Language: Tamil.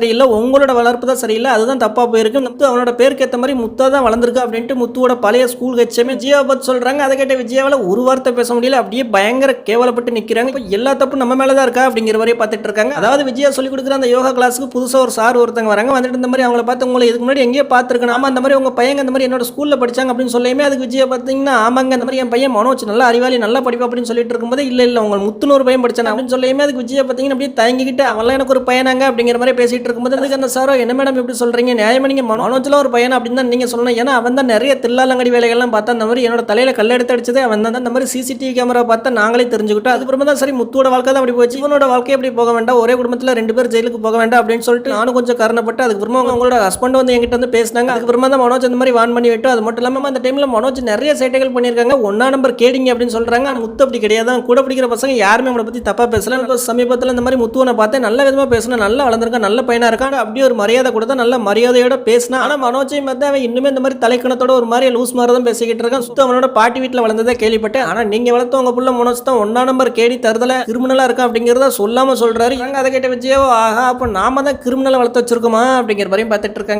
சரியில்லை, உங்களோட வளர்ப்பு தான் சரியில்லை, அதுதான் தப்பா போயிருக்கு. முத்து அவனோட பேருக்கு ஏற்ற மாதிரி முத்தா தான் வளர்ந்துருக்கு அப்படின்ட்டு முத்துவோட பழைய ஸ்கூல் ஹெச்எம் விஜயாவை பத்தி சொல்றாங்க. அதை கேட்ட விஜயாவால ஒரு வார்த்தை பேச முடியல, அப்படியே பயங்கர கேவலப்பட்டு நிக்கிறாங்க. இப்போ எல்லா தப்பும் நம்ம மேல தான் இருக்கா அப்படிங்கிற வரையும் பார்த்துட்டு இருக்காங்க. அதாவது விஜயா சொல்லி கொடுக்குற அந்த யோகா கிளாஸுக்கு புதுசா ஒரு சார் ஒருத்தங்க வராங்க. வந்துட்டு இந்த மாதிரி அவங்கள பார்த்து உங்களை இதுக்கு முன்னாடி எங்கேயோ பார்த்துருக்கணும், ஆமா அந்த மாதிரி உங்க பையன் இந்த மாதிரி என்னோட ஸ்கூல்ல படிச்சாங்க அப்படின்னு சொல்லியுமே அதுக்கு விஜயா பார்த்தீங்கன்னா ஆமாங்க இந்த மாதிரி என் பையன் மனோஜ் நல்லா அறிவாளி நல்லா படிப்பா அப்படின்னு சொல்லிட்டு இருக்கும்போது இல்ல உங்க முத்துன்னு ஒரு பையன் படிச்சான் அப்படின்னு சொல்லியுமே அதுக்கு விஜயா பார்த்தீங்கன்னா அப்படியே தயங்கிக்கிட்டு அவெல்லாம் எனக்கு ஒரு பையனாங்க அப்படிங்கிற மாதிரி பேசிட்டு இருக்கும்போது அதுக்கு அந்த சாரோ என்ன மேடம் இப்படி சொல்றீங்க, நியாயமா நீங்க மனோஜ்ல ஒரு பையன் அப்படின்னு தான் நீங்க சொல்லணும், ஏன்னா அவன் தான் நிறைய தில்லாலங்கடி வேலைகள்லாம் பார்த்தா அந்த மாதிரி என்னோட தலையில கல் எடுத்து அடிச்சதே அவன் தான். இந்த மாதிரி சிசிடிவி கேமரா பார்த்தா நாங்களே தெரிஞ்சுக்கிட்டோம். அதுக்கப்புறமா தான் சரி முத்துவோட வாழ்க்கை தான் அப்படி போச்சு, இவனோட வாழ்க்கை எப்படி போக வேண்டாம், ஒரே குடும்பத்தில் 2 பேர் ஜெயிலுக்கு போக வேண்டாம் அப்படின்னு சொல்லிட்டு நானும் கொஞ்சம் காரணப்பட்டு அதுக்கப்புறமா உங்களோட ஹஸ்பண்ட் வந்து என்கிட்ட வந்து பேசினாங்க. அதுக்கப்புறமா தான் மனோஜ் அந்த மாதிரி வான் பண்ணி விட்டோம். அது மட்டும் இல்லாமல் அந்த டைம்ல மனோஜ் நிறைய சேட்டைகள் பண்ணியிருக்காங்க. 1ஆம் நம்பர் கேடிங்க அப்படின்னு சொல்றாங்க. முத்து அப்படி கிடையாது, கூட பிடிக்கிற பசங்க யாருமே அவனை பத்தி தப்பா பேசல. சமீபத்தில் இந்த மாதிரி முத்துவனை பார்த்து நல்ல விதமா பேசணும், நல்லா வளர்ந்துருக்கான், நல்ல பையனா இருக்கான், அப்படியே ஒரு மரியாதை கொடுத்தா நல்ல மரியாதையோட பேசினா. ஆனா மனோஜையும் பார்த்து அவன் இன்னுமே இந்த மாதிரி தலைக்கணத்தோட ஒரு மாதிரி லூஸ் மாதிரி தான் பேசிக்கிட்டு இருக்கான். சுத்தம் அவனோட பாட்டி வீட்டில் வளர்ந்ததே கேள்விப்பட்டேன். ஆனா நீங்க வளர்த்த உங்க புள்ள மனோஜ் தான் 1ஆம் நம்பர் கேடி தருதல கிரிமினலா இருக்கான் அப்படிங்கிறத சொல்லாம சொல்றாரு. அதை கேட்ட விஜயோ ஆஹா அப்ப நாம தான் கிரிமினலை வளர்த்து வச்சிருக்கோமா அப்படிங்கிற மாதிரியும் பார்த்துட்டு இருக்காங்க.